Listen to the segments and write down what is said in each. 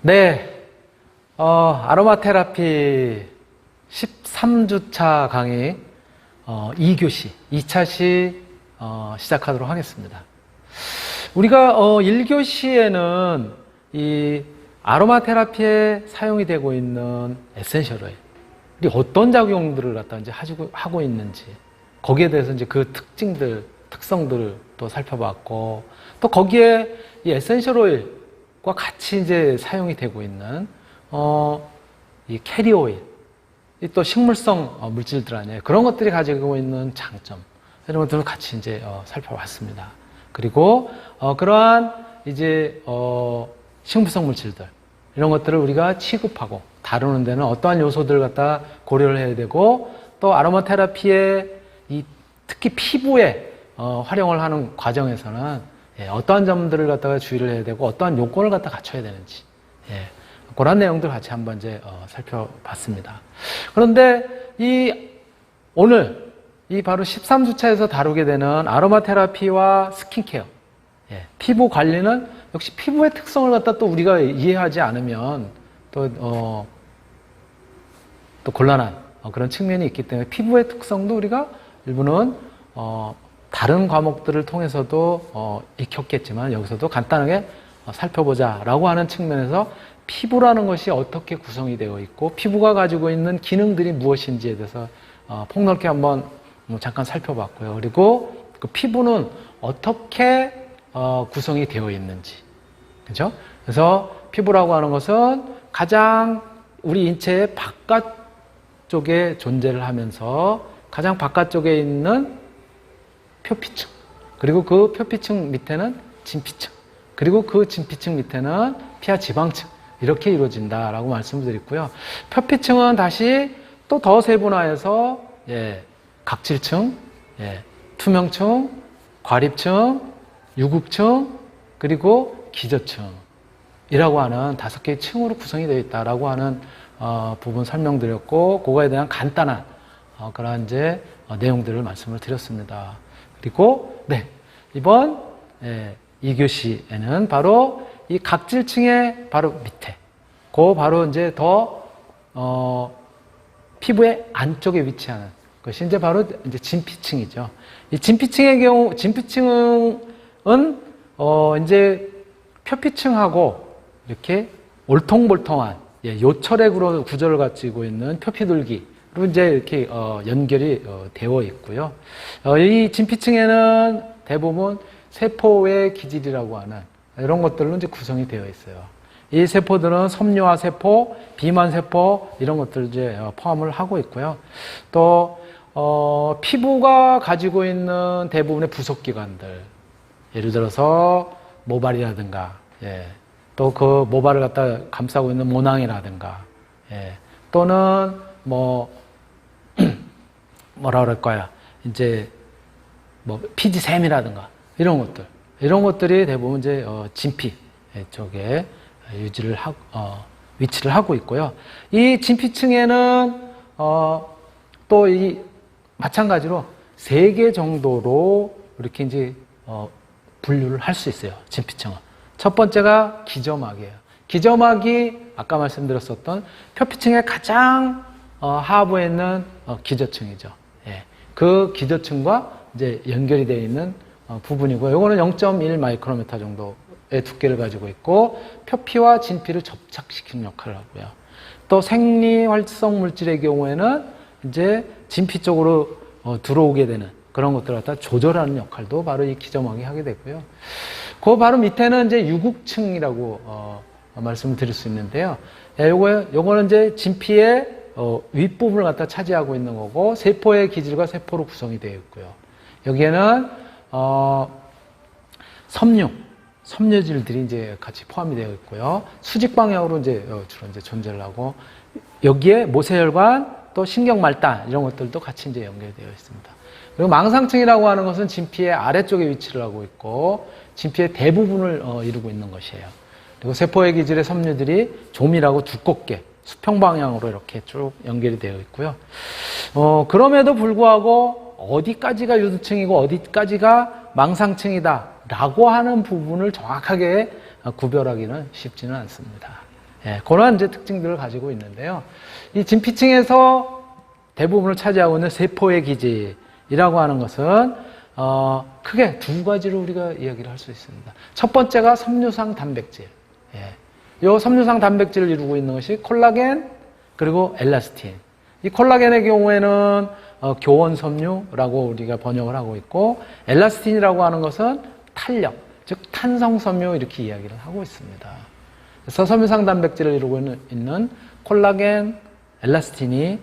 네, 아로마 테라피 13주차 강의 2교시, 2차시 시작하도록 하겠습니다. 우리가 1교시에는 이 아로마 테라피에 사용이 되고 있는 에센셜 오일이 어떤 작용들을 갖다 이제 하고 있는지, 거기에 대해서 이제 그 특징들, 특성들을 또 살펴봤고, 또 거기에 이 에센셜 오일과 같이 이제 사용이 되고 있는 이 캐리 오일, 또 식물성 물질들 아니에요. 그런 것들이 가지고 있는 장점, 이런 것들을 같이 이제 살펴봤습니다. 그리고 그러한 이제 식물성 물질들, 이런 것들을 우리가 취급하고 다루는 데는 어떠한 요소들을 갖다 고려를 해야 되고, 또 아로마 테라피의 특히 피부에 활용을 하는 과정에서는 어떠한 점들을 갖다가 주의를 해야 되고 어떠한 요건을 갖다 갖춰야 되는지, 그런 내용들 같이 한번 이제 살펴봤습니다. 그런데 오늘 바로 13주차에서 다루게 되는 아로마 테라피와 스킨케어, 피부 관리는 역시 피부의 특성을 갖다 또 우리가 이해하지 않으면 또 곤란한 그런 측면이 있기 때문에 피부의 특성도 우리가 일부는 다른 과목들을 통해서도 익혔겠지만 여기서도 간단하게 살펴보자라고 하는 측면에서 피부라는 것이 어떻게 구성이 되어 있고 피부가 가지고 있는 기능들이 무엇인지에 대해서 폭넓게 한번 잠깐 살펴봤고요. 그리고 그 피부는 어떻게 구성이 되어 있는지, 그죠? 그래서 피부라고 하는 것은 가장 우리 인체의 바깥쪽에 존재를 하면서 가장 바깥쪽에 있는 표피층, 그리고 그 표피층 밑에는 진피층, 그리고 그 진피층 밑에는 피하 지방층, 이렇게 이루어진다라고 말씀을 드렸고요. 표피층은 다시 또 더 세분화해서 각질층, 투명층, 과립층, 유국층, 그리고 기저층이라고 하는 5개의 층으로 구성이 되어 있다라고 하는 부분 설명드렸고, 그거에 대한 간단한 그런 이제 내용들을 말씀을 드렸습니다. 그리고 이번 2교시에는 바로 이 각질층의 바로 밑에, 바로 이제 더 피부의 안쪽에 위치하는 것이 이제 바로 이제 진피층이죠. 이 진피층의 경우, 진피층은 이제 표피층하고 이렇게 올통볼통한 요철의 구조를 가지고 있는 표피둘기로 이제 이렇게 연결이 되어 있고요. 이 진피층에는 대부분 세포의 기질이라고 하는 이런 것들로 이제 구성이 되어 있어요. 이 세포들은 섬유화 세포, 비만 세포, 이런 것들을 이제 포함을 하고 있고요. 또 피부가 가지고 있는 대부분의 부속 기관들, 예를 들어서 모발이라든가, 또 그 모발을 갖다 감싸고 있는 모낭이라든가, 또는 뭐라 그럴까요? 이제 피지샘이라든가 이런 것들이 대부분 이제 진피 쪽에 위치를 하고 있고요. 이 진피층에는 또 마찬가지로 3개 정도로 이렇게 이제 분류를 할 수 있어요. 진피층은. 첫 번째가 기저막이에요. 기저막이 아까 말씀드렸었던 표피층의 가장 하부에 있는 기저층이죠. 그 기저층과 이제 연결이 되어 있는 부분이고요. 이거는 0.1 마이크로미터 정도의 두께를 가지고 있고 표피와 진피를 접착시키는 역할을 하고요. 또 생리활성 물질의 경우에는 이제 진피 쪽으로 들어오게 되는 그런 것들을 갖다 조절하는 역할도 바로 이 기저막이 하게 되고요. 그 바로 밑에는 이제 유국층이라고 말씀을 드릴 수 있는데요. 요거는 이제 진피의 윗부분을 갖다 차지하고 있는 거고, 세포의 기질과 세포로 구성이 되어 있고요. 여기에는 섬유질들이 이제 같이 포함이 되어 있고요. 수직 방향으로 이제 주로 이제 존재를 하고, 여기에 모세혈관, 또 신경말단 이런 것들도 같이 이제 연결되어 있습니다. 그리고 망상층이라고 하는 것은 진피의 아래쪽에 위치를 하고 있고, 진피의 대부분을 이루고 있는 것이에요. 그리고 세포의 기질의 섬유들이 조밀하고 두껍게 수평 방향으로 이렇게 쭉 연결이 되어 있고요. 그럼에도 불구하고 어디까지가 유두층이고 어디까지가 망상층이다 라고 하는 부분을 정확하게 구별하기는 쉽지는 않습니다. 예, 그런 이제 특징들을 가지고 있는데요. 이 진피층에서 대부분을 차지하고 있는 세포의 기질이라고 하는 것은 크게 두 가지로 우리가 이야기를 할 수 있습니다. 첫 번째가 섬유상 단백질. 예. 이 섬유상 단백질을 이루고 있는 것이 콜라겐 그리고 엘라스틴. 이 콜라겐의 경우에는 교원 섬유라고 우리가 번역을 하고 있고, 엘라스틴이라고 하는 것은 탄력, 즉 탄성 섬유 이렇게 이야기를 하고 있습니다. 그래서 섬유상 단백질을 이루고 있는 콜라겐, 엘라스틴이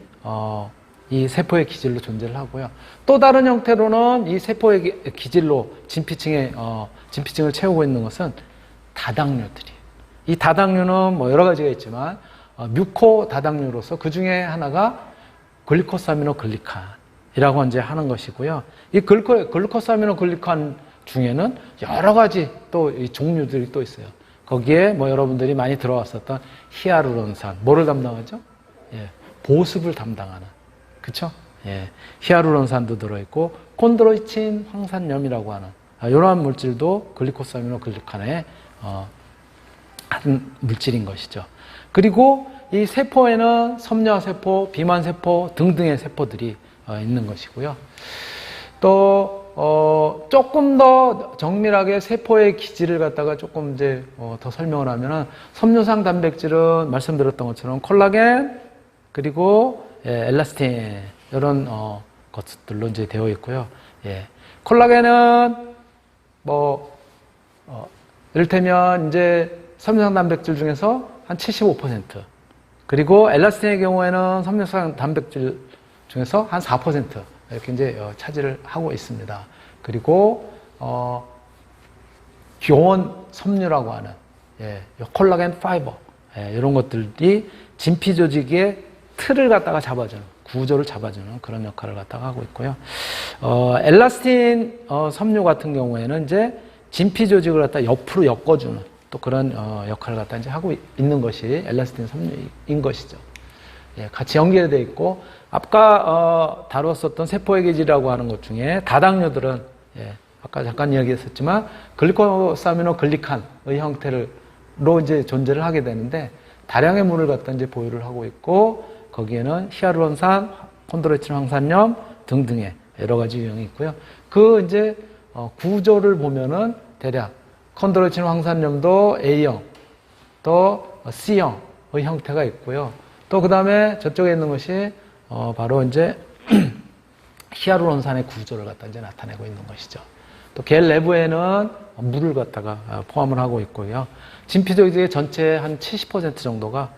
이 세포의 기질로 존재를 하고요. 또 다른 형태로는 이 세포의 기질로 진피층을 채우고 있는 것은 다당류들이에요. 이 다당류는 뭐 여러 가지가 있지만 뮤코 다당류로서 그 중에 하나가 글리코사미노글리칸이라고 이제 하는 것이고요. 이 글리코사미노글리칸 중에는 여러 가지 또 이 종류들이 또 있어요. 거기에 뭐 여러분들이 많이 들어왔었던 히아루론산, 뭐를 담당하죠? 예, 보습을 담당하는, 그쵸? 예, 히아루론산도 들어있고, 콘드로이친 황산염이라고 하는, 이러한 물질도 글리코사미노글리칸의, 한 물질인 것이죠. 그리고 이 세포에는 섬유화세포, 비만세포 등등의 세포들이 있는 것이고요. 또, 조금 더 정밀하게 세포의 기질을 갖다가 조금 이제 더 설명을 하면은, 섬유상 단백질은 말씀드렸던 것처럼 콜라겐, 그리고 엘라스틴, 이런 것들로 이제 되어 있고요. 예. 콜라겐은 이를테면 이제 섬유상 단백질 중에서 한 75%, 그리고 엘라스틴의 경우에는 섬유상 단백질 중에서 한 4% 이렇게 이제 차지를 하고 있습니다. 그리고 교원 섬유라고 하는 콜라겐 파이버 이런 것들이 진피 조직의 틀을 갖다가 잡아주는, 구조를 잡아주는 그런 역할을 갖다가 하고 있고요. 엘라스틴 섬유 같은 경우에는 이제 진피 조직을 갖다 옆으로 엮어주는 또 그런 역할을 갖다 이제 하고 있는 것이 엘라스틴 섬유인 것이죠. 예, 같이 연결되어 있고, 아까 다뤘었던 세포의 기질이라고 하는 것 중에 다당류들은 아까 잠깐 이야기했었지만 글리코사미노글리칸의 형태로 이제 존재를 하게 되는데, 다량의 물을 갖다 이제 보유를 하고 있고, 거기에는 히아루론산, 콘드로이친 황산염 등등의 여러 가지 유형이 있고요. 그 이제 구조를 보면은 대략 콘드로이친 황산염도 A형, 또 C형의 형태가 있고요. 또 그 다음에 저쪽에 있는 것이 바로 이제 히아루론산의 구조를 갖다 이제 나타내고 있는 것이죠. 또 겔 내부에는 물을 갖다가 포함을 하고 있고요. 진피조직의 전체 한 70% 정도가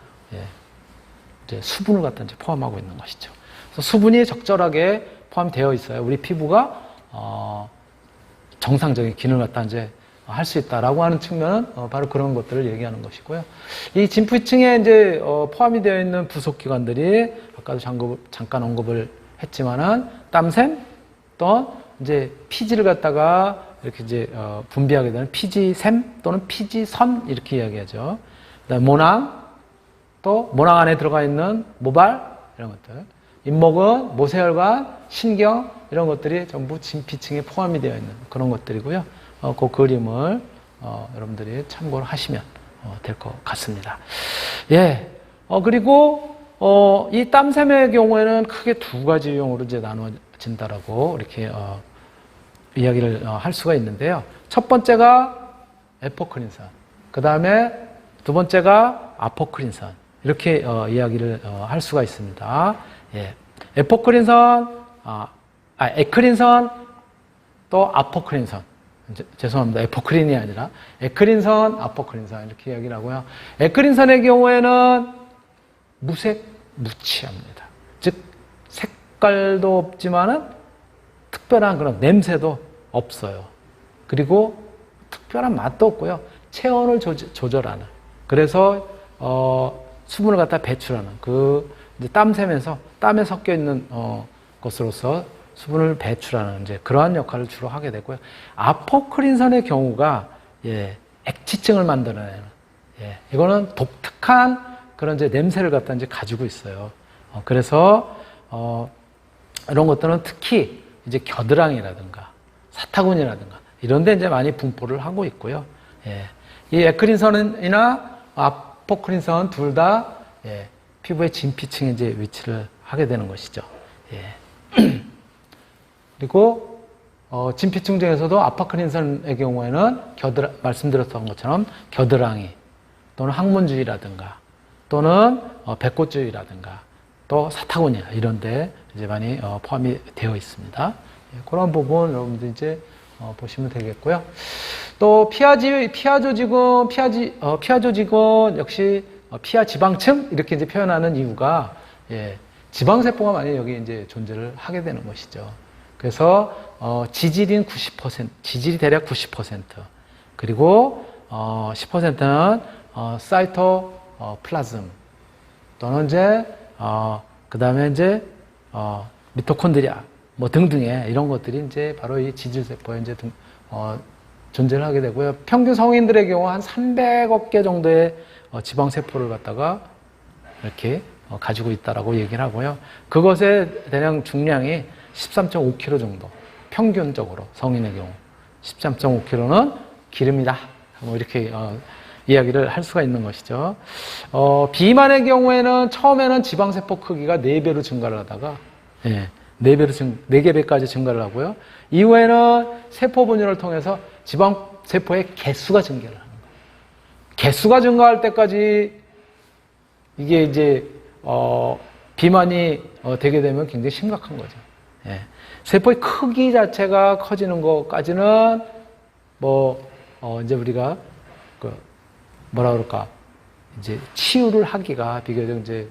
이제 수분을 갖다 이제 포함하고 있는 것이죠. 그래서 수분이 적절하게 포함되어 있어요. 우리 피부가 정상적인 기능을 갖다 이제 할 수 있다라고 하는 측면은 바로 그런 것들을 얘기하는 것이고요. 이 진피층에 이제 포함이 되어 있는 부속 기관들이 아까도 잠깐 언급을 했지만은 땀샘 또는 이제 피지를 갖다가 이렇게 이제 분비하게 되는 피지샘 또는 피지선 이렇게 이야기하죠. 그다음에 모낭, 또 모낭 안에 들어가 있는 모발 이런 것들, 잇목은 모세혈관, 신경 이런 것들이 전부 진피층에 포함이 되어 있는 그런 것들이고요. 그 그림을 여러분들이 참고를 하시면 될 것 같습니다. 예. 그리고 이 땀샘의 경우에는 크게 두 가지 유형으로 이제 나눠진다라고 이렇게 이야기를 할 수가 있는데요. 첫 번째가 에포크린산, 그 다음에 두 번째가 아포크린산 이렇게 이야기를 할 수가 있습니다. 예. 에포크린산, 에크린산, 또 아포크린산. 죄송합니다. 에포크린이 아니라 에크린산, 아포크린산 이렇게 이야기를 하고요. 에크린산의 경우에는 무색, 무취합니다. 즉 색깔도 없지만은 특별한 그런 냄새도 없어요. 그리고 특별한 맛도 없고요. 체온을 조절하는, 그래서 수분을 갖다 배출하는 그 이제 땀샘에서 땀에 섞여 있는 것으로서 수분을 배출하는 이제 그러한 역할을 주로 하게 되고요. 아포크린산의 경우가 액취증을 만들어내는, 이거는 독특한 그런 이제 냄새를 갖다 이제 가지고 있어요. 그래서 이런 것들은 특히 이제 겨드랑이라든가 사타구니라든가 이런 데 이제 많이 분포를 하고 있고요. 이 에크린산이나 아포크린선 둘 다 예, 피부의 진피층에 이제 위치를 하게 되는 것이죠. 예. 그리고 진피층 중에서도 아포크린선의 경우에는 말씀드렸던 것처럼 겨드랑이 또는 항문주위라든가 또는 배꼽주위라든가 또 사타구니 이런 데 이제 많이 포함이 되어 있습니다. 예, 그런 부분 여러분들 이제 보시면 되겠고요. 또 피하 조직은 역시 피하 지방층 이렇게 이제 표현하는 이유가 예, 지방세포가 많이 여기 이제 존재를 하게 되는 것이죠. 그래서 지질인 90%, 지질이 대략 90%, 그리고 10%는 사이토플라즘 또는 이제 그 다음에 이제 미토콘드리아 뭐 등등의 이런 것들이 이제 바로 이 지질세포에 이제 존재를 하게 되고요. 평균 성인들의 경우 한 300억 개 정도의 지방세포를 갖다가 이렇게 가지고 있다라고 얘기를 하고요. 그것의 대략 중량이 13.5kg 정도. 평균적으로 성인의 경우 13.5kg는 기름이다. 뭐 이렇게 이야기를 할 수가 있는 것이죠. 비만의 경우에는 처음에는 지방세포 크기가 4배로 증가를 하다가 예, 4개배까지 증가를 하고요. 이후에는 세포 분열을 통해서 지방세포의 개수가 증가를 하는 거예요. 개수가 증가할 때까지 이게 이제 비만이 되게 되면 굉장히 심각한 거죠. 예. 세포의 크기 자체가 커지는 것까지는 이제 우리가 뭐라 그럴까 이제 치유를 하기가 비교적 이제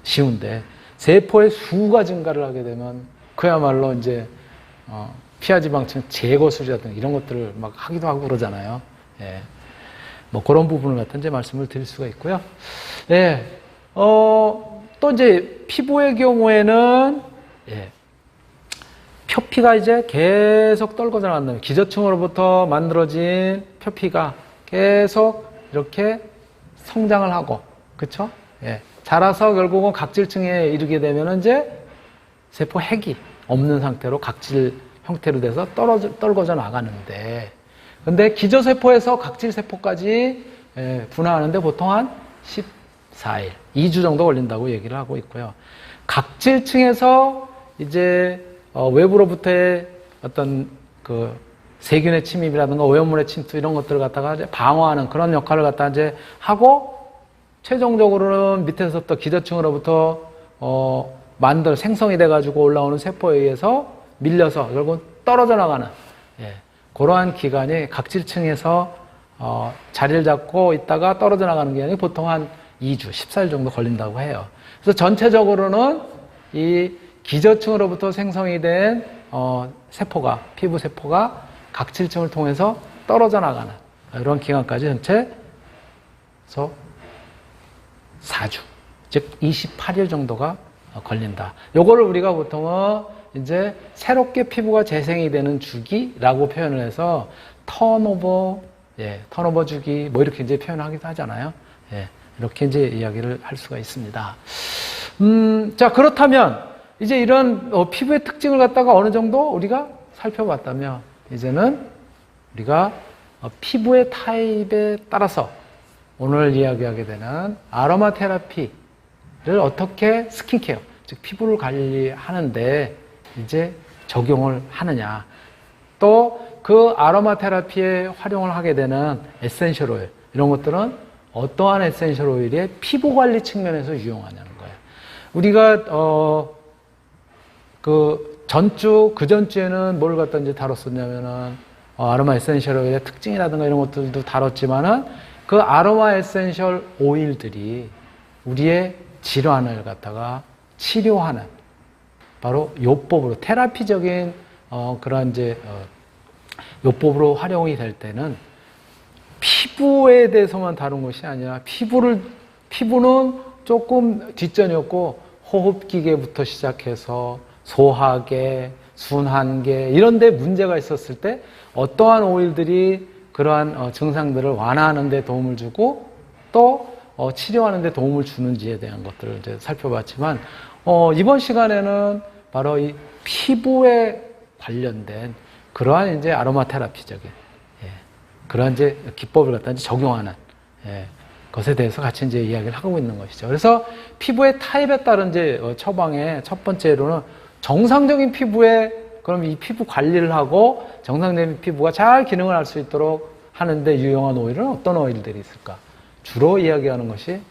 쉬운데 세포의 수가 증가를 하게 되면 그야말로 이제 피하지방층 제거술이라든가 이런 것들을 막 하기도 하고 그러잖아요. 예. 뭐 그런 부분을 갖다 이제 말씀을 드릴 수가 있고요. 예. 또 이제 피부의 경우에는 예. 표피가 이제 계속 떨궈져 나간다면 기저층으로부터 만들어진 표피가 계속 이렇게 성장을 하고, 그쵸? 예. 자라서 결국은 각질층에 이르게 되면 이제 세포 핵이 없는 상태로 각질 형태로 돼서 떨궈져 나가는데, 근데 기저세포에서 각질세포까지 분화하는데 보통 한 14일, 2주 정도 걸린다고 얘기를 하고 있고요. 각질층에서 이제 외부로부터의 어떤 그 세균의 침입이라든가 오염물의 침투 이런 것들을 갖다가 이제 방어하는 그런 역할을 갖다 이제 하고 최종적으로는 밑에서부터 기저층으로부터 생성이 돼가지고 올라오는 세포에 의해서 밀려서 결국은 떨어져 나가는 그러한 기간이 각질층에서 자리를 잡고 있다가 떨어져 나가는 기간이 보통 한 2주, 14일 정도 걸린다고 해요. 그래서 전체적으로는 이 기저층으로부터 생성이 된 세포가, 피부 세포가 각질층을 통해서 떨어져 나가는 이런 기간까지 전체에서 4주, 즉 28일 정도가 걸린다. 요거를 우리가 보통은 이제 새롭게 피부가 재생이 되는 주기라고 표현을 해서 턴오버 주기 뭐 이렇게 이제 표현하기도 하잖아요. 이렇게 이제 이야기를 할 수가 있습니다. 자, 그렇다면 이제 이런 피부의 특징을 갖다가 어느 정도 우리가 살펴봤다면 이제는 우리가 피부의 타입에 따라서 오늘 이야기하게 되는 아로마 테라피를 어떻게 스킨케어, 즉 피부를 관리하는데 이제 적용을 하느냐, 또 그 아로마 테라피에 활용을 하게 되는 에센셜 오일 이런 것들은 어떠한 에센셜 오일의 피부 관리 측면에서 유용하냐는 거예요. 우리가 그 전주에는 뭘 갖다 이제 다뤘었냐면은 아로마 에센셜 오일의 특징이라든가 이런 것들도 다뤘지만은 그 아로마 에센셜 오일들이 우리의 질환을 갖다가 치료하는 바로 요법으로 테라피적인 그런 이제 요법으로 활용이 될 때는 피부에 대해서만 다룬 것이 아니라 피부는 조금 뒷전이었고 호흡기계부터 시작해서 소화계, 순환계 이런 데 문제가 있었을 때 어떠한 오일들이 그러한 증상들을 완화하는 데 도움을 주고 또 치료하는 데 도움을 주는지에 대한 것들을 이제 살펴봤지만 이번 시간에는 바로 이 피부에 관련된 그러한 이제 아로마 테라피적인 그러한 이제 기법을 갖다 이제 적용하는 것에 대해서 같이 이제 이야기를 하고 있는 것이죠. 그래서 피부의 타입에 따른 이제 처방의 첫 번째로는 정상적인 피부에 그럼 이 피부 관리를 하고 정상적인 피부가 잘 기능을 할 수 있도록 하는데 유용한 오일은 어떤 오일들이 있을까? 주로 이야기하는 것이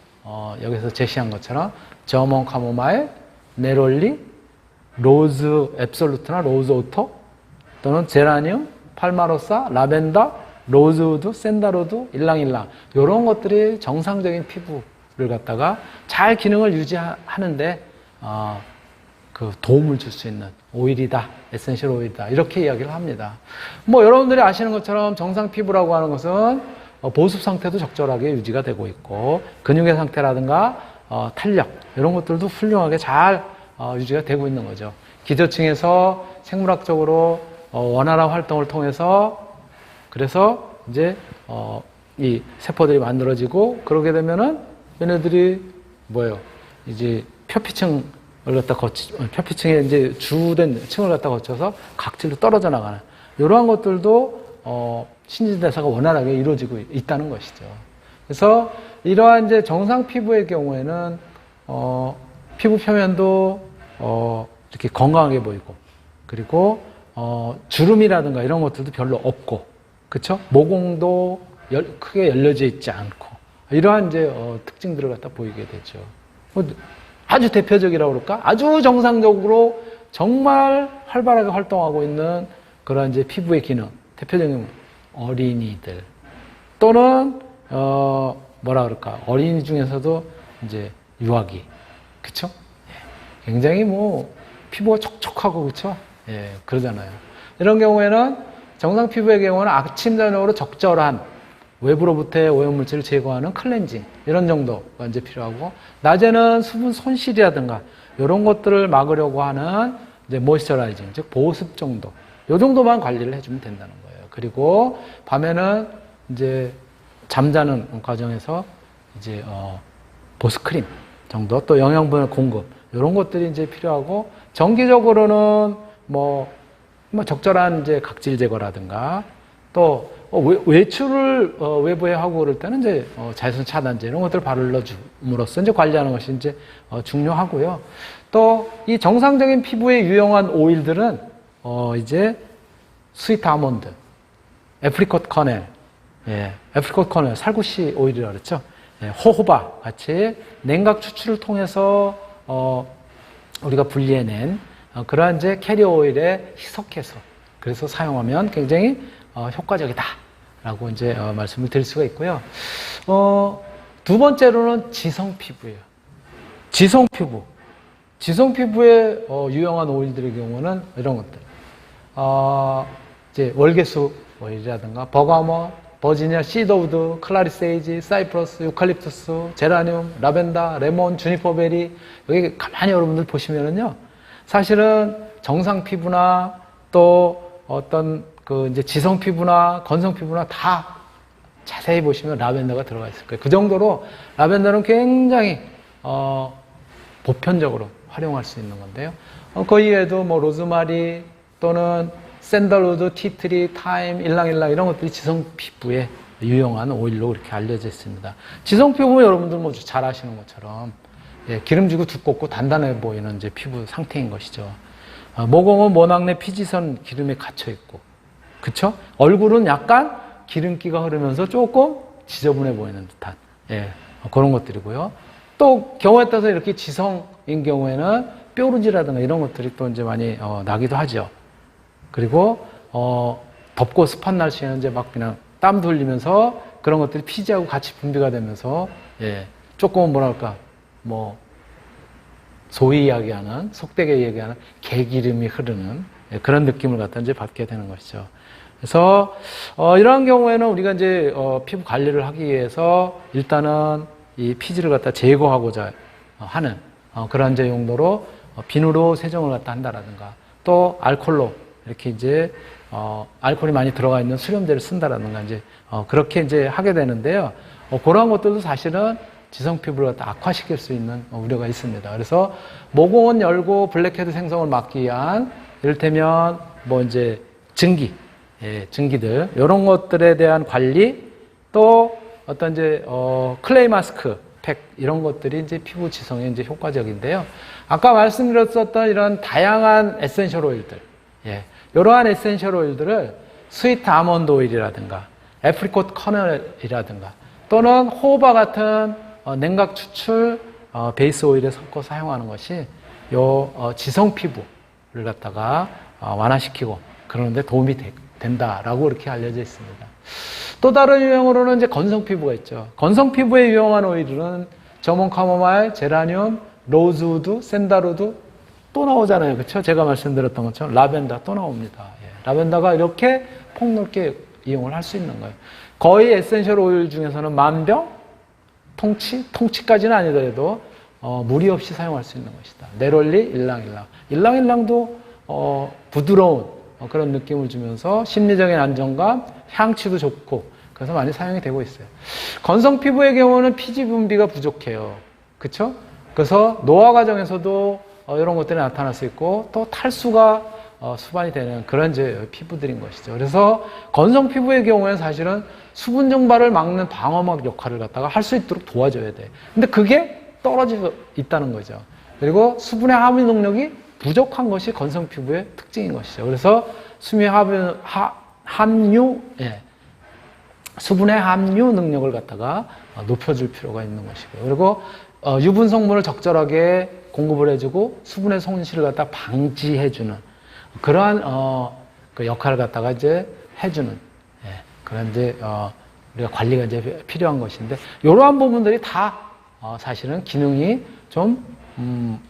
여기서 제시한 것처럼 저먼 카모마일, 네롤리, 로즈 앱솔루트나 로즈 오토 또는 제라늄, 팔마로사, 라벤더, 로즈우드, 샌달우드, 일랑일랑 이런 것들이 정상적인 피부를 갖다가 잘 기능을 유지하는데 그 도움을 줄 수 있는 오일이다, 에센셜 오일이다 이렇게 이야기를 합니다. 뭐 여러분들이 아시는 것처럼 정상 피부라고 하는 것은 보습 상태도 적절하게 유지가 되고 있고 근육의 상태라든가 탄력 이런 것들도 훌륭하게 잘 유지가 되고 있는 거죠. 기저층에서 생물학적으로 원활한 활동을 통해서 그래서 이제 이 세포들이 만들어지고 그러게 되면은 얘네들이 뭐예요? 이제 표피층을 갖다 표피층에 이제 주된 층을 갖다 거쳐서 각질로 떨어져 나가는 이러한 것들도 신진대사가 원활하게 이루어지고 있다는 것이죠. 그래서 이러한 이제 정상 피부의 경우에는 피부 표면도 이렇게 건강하게 보이고 그리고 주름이라든가 이런 것들도 별로 없고 그렇죠? 모공도 크게 열려져 있지 않고 이러한 이제 특징들을 갖다 보이게 되죠. 아주 대표적이라고 그럴까? 아주 정상적으로 정말 활발하게 활동하고 있는 그런 이제 피부의 기능 대표적인 어린이들 또는 뭐라 그럴까? 어린이 중에서도 이제 유아기 그렇죠? 굉장히 뭐 피부가 촉촉하고 그렇죠? 예, 그러잖아요. 이런 경우에는 정상 피부의 경우는 아침, 저녁으로 적절한 외부로부터의 오염물질을 제거하는 클렌징 이런 정도가 이제 필요하고 낮에는 수분 손실이라든가 이런 것들을 막으려고 하는 이제 모이스처라이징 즉 보습 정도 이 정도만 관리를 해주면 된다는 거예요. 그리고 밤에는 이제 잠자는 과정에서 이제 보습크림 정도 또 영양분의 공급 이런 것들이 이제 필요하고 정기적으로는 뭐 적절한 이제 각질 제거라든가 또 외출을 외부에 하고 그럴 때는 이제 자외선 차단제 이런 것들을 바르러줌으로써 이제 관리하는 것이 이제 중요하고요. 또 이 정상적인 피부에 유용한 오일들은 이제 스위트 아몬드, 애프리콧 커넬, 애프리콧 커넬 살구씨 오일이라고 그랬죠. 호호바 같이 냉각 추출을 통해서 우리가 분리해낸 그러한 이제 캐리어 오일에 희석해서 그래서 사용하면 굉장히 효과적이다라고 이제 말씀을 드릴 수가 있고요. 두 번째로는 지성 피부예요. 지성 피부. 지성 피부에 유용한 오일들의 경우는 이런 것들. 이제 월계수 오일이라든가 버가머, 버지니아 시더우드, 클라리세이지, 사이프러스, 유칼립투스, 제라늄, 라벤더, 레몬, 주니퍼베리 여기 가만히 여러분들 보시면은요. 사실은 정상 피부나 또 어떤 그 이제 지성 피부나 건성 피부나 다 자세히 보시면 라벤더가 들어가 있을 거예요. 그 정도로 라벤더는 굉장히 보편적으로 활용할 수 있는 건데요. 그 이외에도 뭐 로즈마리 또는 샌들우드, 티트리, 타임, 일랑일랑 이런 것들이 지성 피부에 유용한 오일로 이렇게 알려져 있습니다. 지성 피부는 여러분들 모두 잘 아시는 것처럼 기름지고 두껍고 단단해 보이는 이제 피부 상태인 것이죠. 모공은 모낭내 피지선 기름에 갇혀 있고, 그쵸? 얼굴은 약간 기름기가 흐르면서 조금 지저분해 보이는 듯한 그런 것들이고요. 또 경우에 따라서 이렇게 지성인 경우에는 뾰루지라든가 이런 것들이 또 이제 많이 나기도 하죠. 그리고 덥고 습한 날씨에는 이제 막 그냥 땀 돌리면서 그런 것들이 피지하고 같이 분비가 되면서 조금 뭐랄까 뭐 소위 이야기하는 속되게 이야기하는 개기름이 흐르는 그런 느낌을 갖다 이제 받게 되는 것이죠. 그래서 이러한 경우에는 우리가 이제 피부 관리를 하기 위해서 일단은 이 피지를 갖다 제거하고자 하는 그런 이제 용도로 비누로 세정을 갖다 한다라든가 또 알코올로 이렇게 이제 알코올이 많이 들어가 있는 수렴제를 쓴다라든가 이제 그렇게 이제 하게 되는데요. 그러한 것들도 사실은 지성 피부를 갖다 악화시킬 수 있는 우려가 있습니다. 그래서 모공은 열고 블랙헤드 생성을 막기 위한 이를테면 뭐 이제 증기들 이런 것들에 대한 관리 또 어떤 이제 클레이 마스크 팩 이런 것들이 이제 피부 지성에 이제 효과적인데요. 아까 말씀드렸었던 이런 다양한 에센셜 오일들, 예, 이러한 에센셜 오일들을 스위트 아몬드 오일이라든가 애프리콧 커널이라든가 또는 호호바 같은 냉각 추출 베이스 오일에 섞어 사용하는 것이 요 지성 피부를 갖다가 완화시키고 그러는데 도움이 된다라고 이렇게 알려져 있습니다. 또 다른 유형으로는 이제 건성 피부가 있죠. 건성 피부에 유용한 오일은 저몬 카모마일, 제라늄, 로즈우드, 샌달우드 또 나오잖아요. 그렇죠? 제가 말씀드렸던 것처럼 라벤더 또 나옵니다. 예. 라벤더가 이렇게 폭넓게 이용을 할 수 있는 거예요. 거의 에센셜 오일 중에서는 만병, 통치까지는 아니더라도 무리 없이 사용할 수 있는 것이다. 네롤리, 일랑일랑. 일랑일랑도 부드러운 그런 느낌을 주면서 심리적인 안정감, 향취도 좋고 그래서 많이 사용이 되고 있어요. 건성 피부의 경우는 피지 분비가 부족해요. 그렇죠? 그래서 노화 과정에서도 이런 것들이 나타날 수 있고 또 탈수가 수반이 되는 그런 이제 피부들인 것이죠. 그래서 건성 피부의 경우에는 사실은 수분 증발을 막는 방어막 역할을 갖다가 할 수 있도록 도와줘야 돼. 근데 그게 떨어지고 있다는 거죠. 그리고 수분의 함유 능력이 부족한 것이 건성 피부의 특징인 것이죠. 그래서 수분의 함유 능력을 갖다가 높여줄 필요가 있는 것이고요. 그리고 유분 성분을 적절하게 공급을 해주고 수분의 손실을 갖다 방지해주는 그러한 그 역할을 갖다가 이제 해주는 그런 이제 우리가 관리가 이제 필요한 것인데 이러한 부분들이 다 사실은 기능이 좀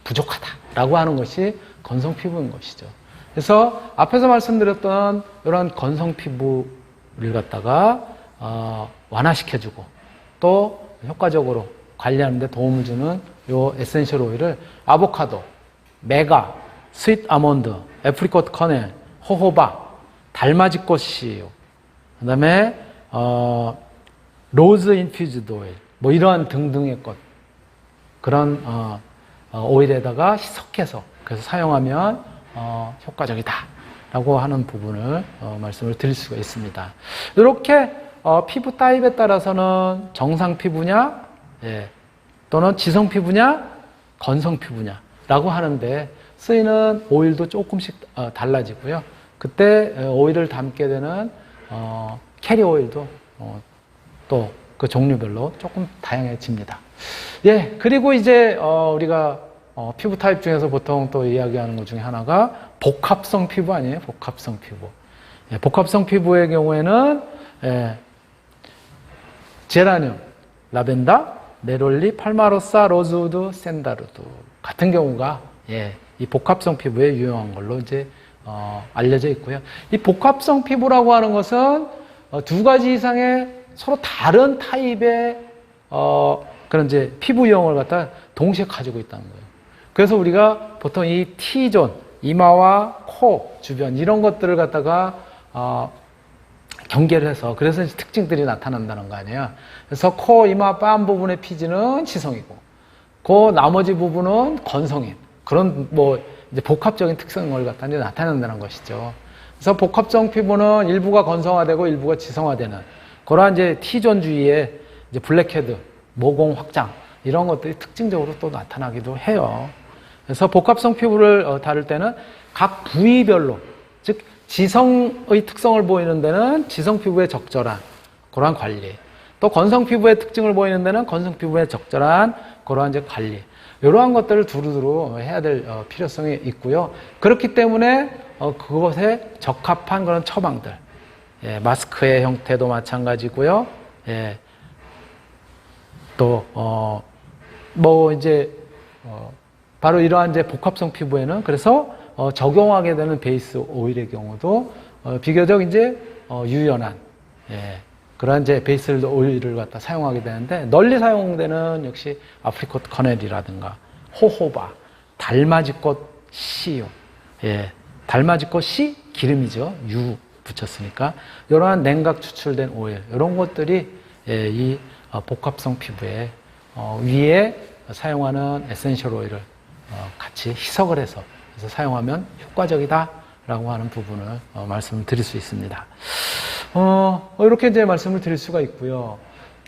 부족하다라고 하는 것이 건성 피부인 것이죠. 그래서 앞에서 말씀드렸던 이런 건성 피부를 갖다가 완화시켜주고 또 효과적으로 관리하는 데 도움을 주는 요 에센셜 오일을 아보카도, 메가, 스윗 아몬드, 애프리콧 커넬, 호호바, 달맞이꽃 씨유, 그 다음에 로즈 인퓨즈드 오일, 뭐 이러한 등등의 것 그런 오일에다가 희석해서 그래서 사용하면 효과적이다라고 하는 부분을 말씀을 드릴 수가 있습니다. 이렇게 피부 타입에 따라서는 정상 피부냐, 또는 지성 피부냐, 건성 피부냐라고 하는데 쓰이는 오일도 조금씩 달라지고요. 그때 오일을 담게 되는 캐리 오일도 또 그 종류별로 조금 다양해집니다. 예, 그리고 이제 우리가 피부 타입 중에서 보통 또 이야기하는 것 중에 하나가 복합성 피부 아니에요? 복합성 피부. 예, 복합성 피부의 경우에는 제라늄, 라벤더, 네롤리, 팔마로사, 로즈우드, 샌다루드 같은 경우가 이 복합성 피부에 유용한 걸로 이제 알려져 있고요. 이 복합성 피부라고 하는 것은 두 가지 이상의 서로 다른 타입의 그런 이제 피부 유형을 갖다 동시에 가지고 있다는 거예요. 그래서 우리가 보통 이 T존, 이마와 코 주변 이런 것들을 갖다가 경계를 해서 그래서 특징들이 나타난다는 거 아니에요. 그래서 코, 이마, 뺨 부분의 피지는 지성이고, 그 나머지 부분은 건성인 그런 뭐 이제 복합적인 특성을 갖다 이제 나타낸다는 것이죠. 그래서 복합성 피부는 일부가 건성화되고 일부가 지성화되는 그러한 이제 T존 주위에 이제 블랙헤드, 모공 확장 이런 것들이 특징적으로 또 나타나기도 해요. 그래서 복합성 피부를 다룰 때는 각 부위별로, 즉 지성의 특성을 보이는 데는 지성 피부에 적절한 그러한 관리, 또 건성 피부의 특징을 보이는 데는 건성 피부에 적절한 그러한 이제 관리, 이러한 것들을 두루두루 해야 될 필요성이 있고요. 그렇기 때문에 그것에 적합한 그런 처방들, 마스크의 형태도 마찬가지고요. 또 뭐 이제 바로 이러한 이제 복합성 피부에는 그래서 적용하게 되는 베이스 오일의 경우도 비교적 이제 유연한 그러한 이제 베이스 오일을 갖다 사용하게 되는데 널리 사용되는 역시 아프리콧 커넬이라든가 호호바, 달맞이꽃 씨유, 달맞이꽃 씨 기름이죠. 유 붙였으니까 이러한 냉각 추출된 오일 이런 것들이 이 복합성 피부에 위에 사용하는 에센셜 오일을 같이 희석을 해서 그래서 사용하면 효과적이다라고 하는 부분을 말씀을 드릴 수 있습니다. 이렇게 이제 말씀을 드릴 수가 있고요.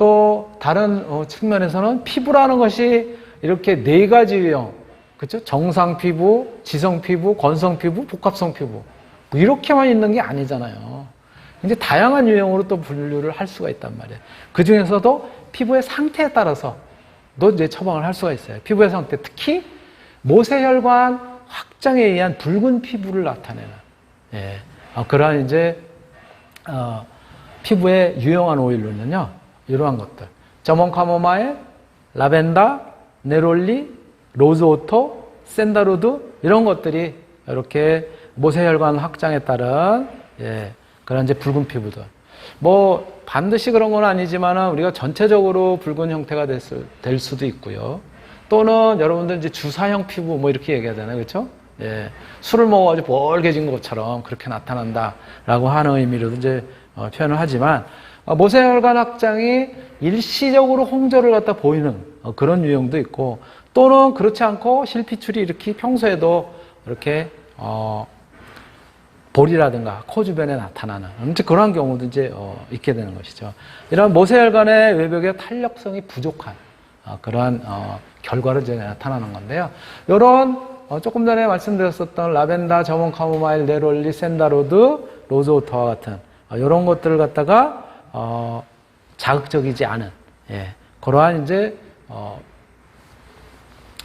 또 다른 측면에서는 피부라는 것이 이렇게 네 가지 유형, 그렇죠? 정상 피부, 지성 피부, 건성 피부, 복합성 피부 뭐 이렇게만 있는 게 아니잖아요. 이제 다양한 유형으로 또 분류를 할 수가 있단 말이에요. 그 중에서도 피부의 상태에 따라서 또 이제 처방을 할 수가 있어요. 피부의 상태, 특히 모세혈관 확장에 의한 붉은 피부를 나타내는 그러한 이제 피부에 유용한 오일로는요, 이러한 것들. 저몬 카모마일, 라벤더, 네롤리, 로즈오토, 샌다루드 이런 것들이 이렇게 모세혈관 확장에 따른 그런 이제 붉은 피부들. 뭐 반드시 그런 건 아니지만 우리가 전체적으로 붉은 형태가 될 수도 있고요. 또는 여러분들 이제 주사형 피부 뭐 이렇게 얘기하잖아요, 그렇죠? 술을 먹어가지고 벌개진 것처럼 그렇게 나타난다라고 하는 의미로도 이제 표현을 하지만 모세혈관 확장이 일시적으로 홍조를 갖다 보이는 그런 유형도 있고 또는 그렇지 않고 실피출이 이렇게 평소에도 이렇게 볼이라든가 코 주변에 나타나는 그런 경우도 이제 있게 되는 것이죠. 이런 모세혈관의 외벽의 탄력성이 부족한 그러한 결과로 이제 나타나는 건데요. 이런 조금 전에 말씀드렸었던 라벤더, 저몬 카모마일, 네롤리, 샌다로드, 로즈오토와 같은 이런 것들을 갖다가 자극적이지 않은 그러한 이제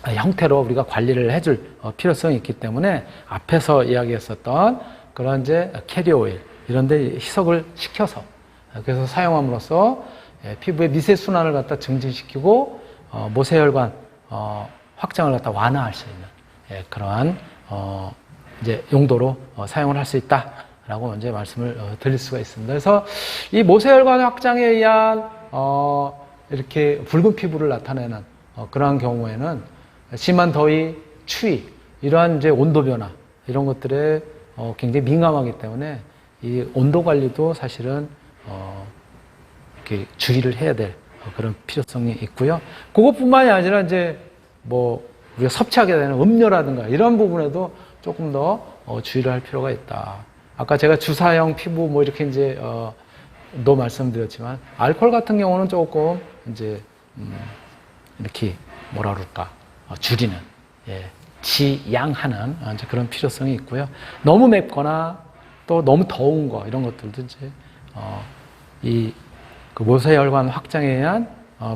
형태로 우리가 관리를 해줄 필요성이 있기 때문에 앞에서 이야기했었던 그런 이제 캐리어 오일 이런데 희석을 시켜서 그래서 사용함으로써 피부의 미세 순환을 갖다 증진시키고 모세혈관 확장을 갖다 완화할 수 있는 그러한 이제 용도로 사용을 할 수 있다라고 이제 말씀을 드릴 수가 있습니다. 그래서 이 모세혈관 확장에 의한 이렇게 붉은 피부를 나타내는 그러한 경우에는 심한 더위, 추위, 이러한 이제 온도 변화 이런 것들에 굉장히 민감하기 때문에 이 온도 관리도 사실은 이렇게 주의를 해야 될 그런 필요성이 있고요. 그것뿐만이 아니라 이제 뭐 우리가 섭취하게 되는 음료라든가 이런 부분에도 조금 더 주의를 할 필요가 있다. 아까 제가 주사형 피부 뭐 이렇게 이제 또 말씀드렸지만 알코올 같은 경우는 조금 이제 이렇게 뭐라 그럴까 줄이는 지양하는 이제 그런 필요성이 있고요. 너무 맵거나 또 너무 더운 거 이런 것들도 이제 이 그 모세혈관 확장에 의한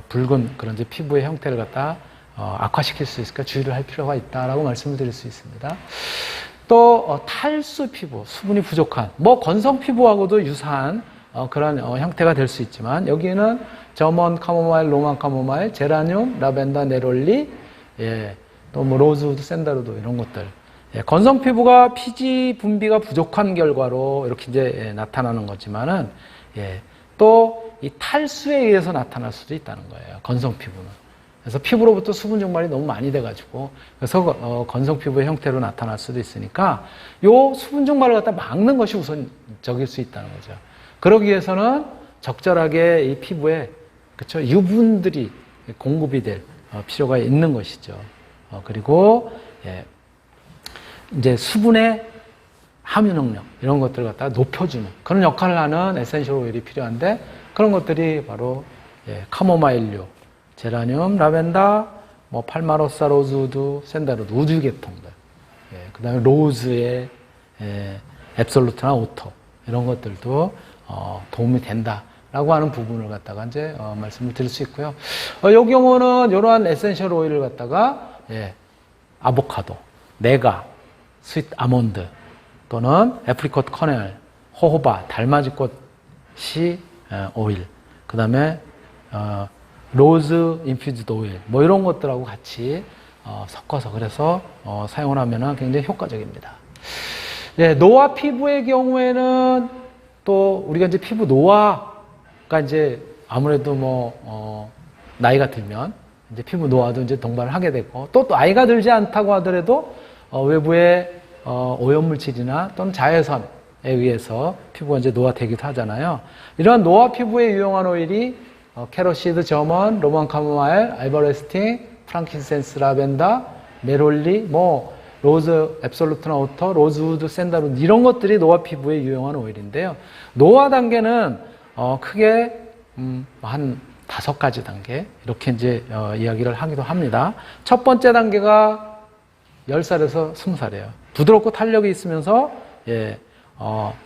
붉은 그런 이제 피부의 형태를 갖다 악화시킬 수 있으니까 주의를 할 필요가 있다라고 말씀을 드릴 수 있습니다. 또 탈수 피부, 수분이 부족한 뭐 건성 피부하고도 유사한 그런 형태가 될 수 있지만 여기에는 저몬 카모마일, 로만 카모마일, 제라늄, 라벤더, 네롤리, 또 뭐 로즈우드, 샌다루드 이런 것들. 건성 피부가 피지 분비가 부족한 결과로 이렇게 이제 나타나는 거지만은 또 이 탈수에 의해서 나타날 수도 있다는 거예요. 건성 피부는. 그래서 피부로부터 수분 증발이 너무 많이 돼가지고 그래서 건성 피부의 형태로 나타날 수도 있으니까 요 수분 증발을 갖다 막는 것이 우선적일 수 있다는 거죠. 그러기 위해서는 적절하게 이 피부에 그렇죠 유분들이 공급이 될 필요가 있는 것이죠. 그리고 이제 수분의 함유 능력 이런 것들을 갖다가 높여주는 그런 역할을 하는 에센셜 오일이 필요한데 그런 것들이 바로 카모마일류, 제라늄, 라벤더, 뭐 팔마로사, 로즈우드, 샌다루드, 우드 계통들, 그 다음에 로즈의 앱솔루트나 오토 이런 것들도 도움이 된다라고 하는 부분을 갖다가 이제 말씀을 드릴 수 있고요. 이 경우는 이러한 에센셜 오일을 갖다가 아보카도, 네가, 스윗 아몬드 또는 애프리콧 커넬, 호호바, 달맞이꽃이 오일, 그 다음에 로즈 인퓨즈드 오일 뭐 이런 것들하고 같이 섞어서 그래서 사용을 하면 굉장히 효과적입니다. 노화 피부의 경우에는 또 우리가 이제 피부 노화가 이제 아무래도 뭐 나이가 들면 이제 피부 노화도 이제 동반을 하게 되고 또 나이가 들지 않다고 하더라도 외부의 오염물질이나 또는 자외선에 의해서 피부가 이제 노화되기도 하잖아요. 이런 노화 피부에 유용한 오일이 캐럿시드, 저먼, 로만 카모마일, 알바레스틴, 프랑킨센스, 라벤더, 네롤리, 뭐 로즈, 앱솔루트나 오토, 로즈우드, 샌다루드 이런 것들이 노화 피부에 유용한 오일인데요. 노화 단계는 크게 한 5가지 단계 이렇게 이제 이야기를 하기도 합니다. 첫 번째 단계가 10살에서 20살이에요. 부드럽고 탄력이 있으면서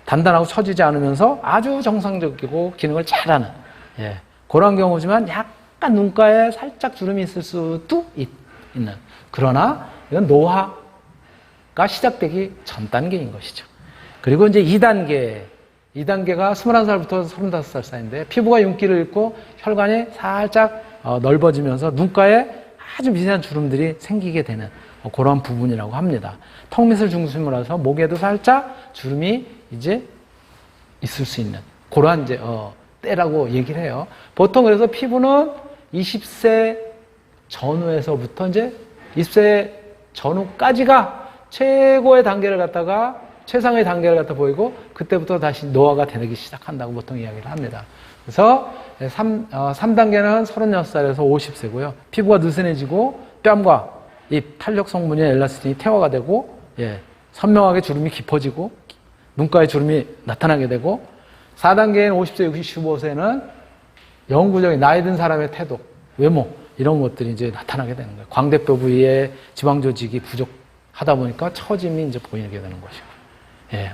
단단하고 처지지 않으면서 아주 정상적이고 기능을 잘하는 그런 경우지만 약간 눈가에 살짝 주름이 있을 수도 있는, 그러나 이건 노화가 시작되기 전 단계인 것이죠. 그리고 이제 2단계가 21살부터 35살 사이인데 피부가 윤기를 잃고 혈관이 살짝 넓어지면서 눈가에 아주 미세한 주름들이 생기게 되는 그런 부분이라고 합니다. 턱밑을 중심으로 해서 목에도 살짝 주름이 이제 있을 수 있는 그러한 이제 때라고 얘기를 해요. 보통 그래서 피부는 20세 전후에서부터 이제 20세 전후까지가 최고의 단계를 갖다가 최상의 단계를 갖다 보이고 그때부터 다시 노화가 되기 시작한다고 보통 이야기를 합니다. 그래서 3단계는 36살에서 50세고요. 피부가 느슨해지고 뺨과 이 탄력 성분인 엘라스틴이 태화가 되고 선명하게 주름이 깊어지고 눈가에 주름이 나타나게 되고 4단계인 50세, 65세는 영구적인 나이 든 사람의 태도, 외모 이런 것들이 이제 나타나게 되는 거예요. 광대뼈 부위에 지방 조직이 부족하다 보니까 처짐이 이제 보이게 되는 것이고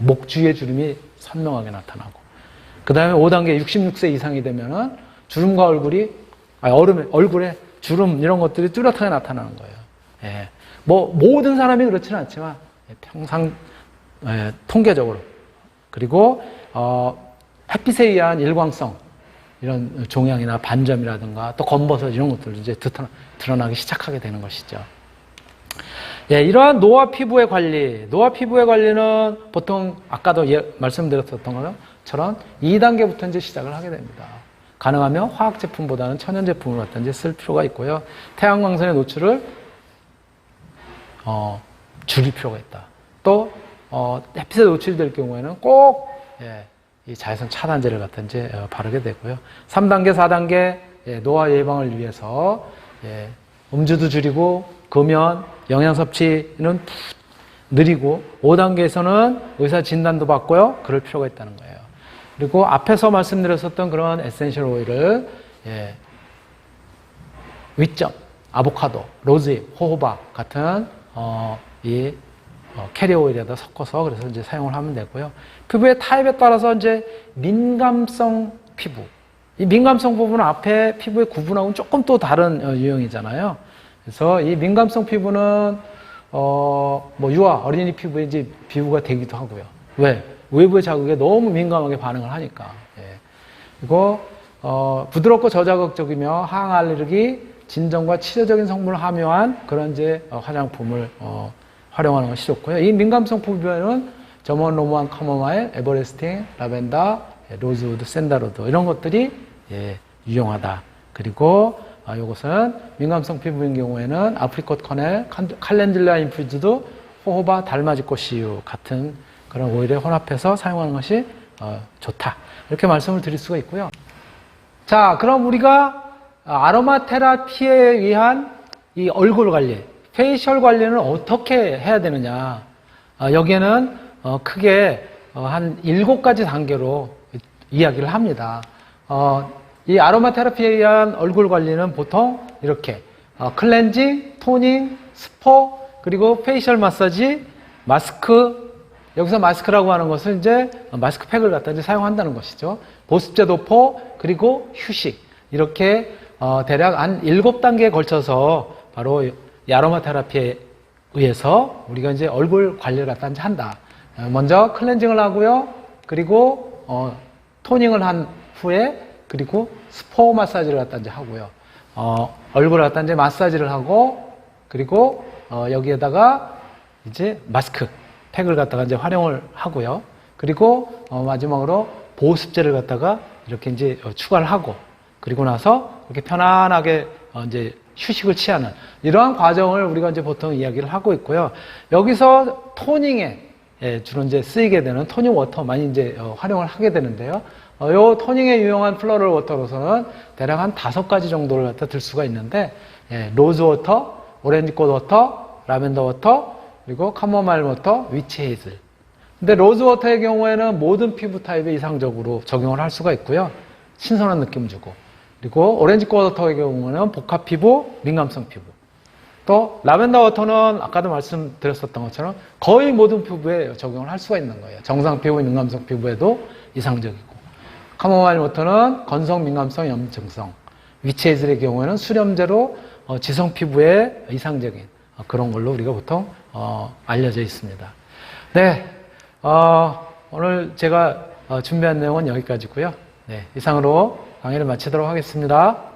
목 주위에 주름이 선명하게 나타나고 그 다음에 5단계 66세 이상이 되면은 주름과 얼굴에 주름 이런 것들이 뚜렷하게 나타나는 거예요. 뭐 모든 사람이 그렇지는 않지만 평상 통계적으로 그리고 햇빛에 의한 일광성 이런 종양이나 반점이라든가 또 검버섯 이런 것들도 이제 드러나기 시작하게 되는 것이죠. 이러한 노화 피부의 관리는 보통 아까도 말씀드렸었던 것처럼 2단계부터 이제 시작을 하게 됩니다. 가능하면 화학 제품보다는 천연 제품을 갖다 이제 쓸 필요가 있고요. 태양광선의 노출을 줄일 필요가 있다. 또 햇빛에 노출될 경우에는 꼭 이 자외선 차단제를 갖다 이제 바르게 되고요. 3단계, 4단계 노화 예방을 위해서 음주도 줄이고 금연, 영양 섭취는 느리고 5단계에서는 의사 진단도 받고요. 그럴 필요가 있다는 거예요. 그리고 앞에서 말씀드렸었던 그런 에센셜 오일을 윗점, 아보카도, 로즈잎, 호호바 같은 캐리어 오일에다 섞어서 그래서 이제 사용을 하면 되고요. 피부의 타입에 따라서 이제 민감성 피부. 이 민감성 부분은 앞에 피부의 구분하고는 조금 또 다른 유형이잖아요. 그래서 이 민감성 피부는 유아, 어린이 피부에 이제 비유가 되기도 하고요. 왜? 외부의 자극에 너무 민감하게 반응을 하니까. 그리고 부드럽고 저자극적이며 항 알레르기 진정과 치료적인 성분을 함유한 그런 이제 화장품을 활용하는 것이 좋고요. 이 민감성 피부에는 점원, 로무안, 카모마일, 에버레스팅, 라벤더, 로즈우드, 샌다로드 이런 것들이 유용하다. 그리고 이것은 민감성 피부인 경우에는 아프리콧 커넬, 칼렌듈라 인퓨즈드, 호호바, 달맞이꽃 씨유 같은 그런 오일에 혼합해서 사용하는 것이 좋다. 이렇게 말씀을 드릴 수가 있고요. 자, 그럼 우리가 아로마 테라피에 의한 이 얼굴 관리, 페이셜 관리는 어떻게 해야 되느냐. 여기에는 크게 한 7가지 단계로 이야기를 합니다. 이 아로마 테라피에 의한 얼굴 관리는 보통 이렇게 클렌징, 토닝, 스포, 그리고 페이셜 마사지, 마스크, 여기서 마스크라고 하는 것은 이제 마스크팩을 갖다 이제 사용한다는 것이죠. 보습제 도포, 그리고 휴식. 이렇게 대략 한 7단계에 걸쳐서 바로 이 아로마 테라피에 의해서 우리가 이제 얼굴 관리를 갖다 이제 한다. 먼저 클렌징을 하고요. 그리고 토닝을 한 후에 그리고 스포 마사지를 갖다 이제 하고요. 얼굴을 갖다 이제 마사지를 하고 그리고 여기에다가 이제 마스크 팩을 갖다가 이제 활용을 하고요. 그리고 마지막으로 보습제를 갖다가 이렇게 이제 추가를 하고 그리고 나서 이렇게 편안하게 이제 휴식을 취하는 이러한 과정을 우리가 이제 보통 이야기를 하고 있고요. 여기서 토닝에 주로 이제 쓰이게 되는 토닝 워터 많이 이제 활용을 하게 되는데요. 요 토닝에 유용한 플로럴 워터로서는 대략 한 5가지 정도를 갖다 들 수가 있는데, 로즈 워터, 오렌지꽃 워터, 라벤더 워터, 그리고 카모마일 워터, 위치 헤이즐. 근데 로즈 워터의 경우에는 모든 피부 타입에 이상적으로 적용을 할 수가 있고요. 신선한 느낌 주고. 그리고 오렌지 워터의 경우는 복합 피부, 민감성 피부. 또 라벤더 워터는 아까도 말씀드렸었던 것처럼 거의 모든 피부에 적용을 할 수가 있는 거예요. 정상 피부, 민감성 피부에도 이상적이고. 카모마일 워터는 건성, 민감성, 염증성. 위치에이즐의 경우에는 수렴제로 지성 피부에 이상적인 그런 걸로 우리가 보통 알려져 있습니다. 네, 오늘 제가 준비한 내용은 여기까지고요. 네, 이상으로 강의를 마치도록 하겠습니다.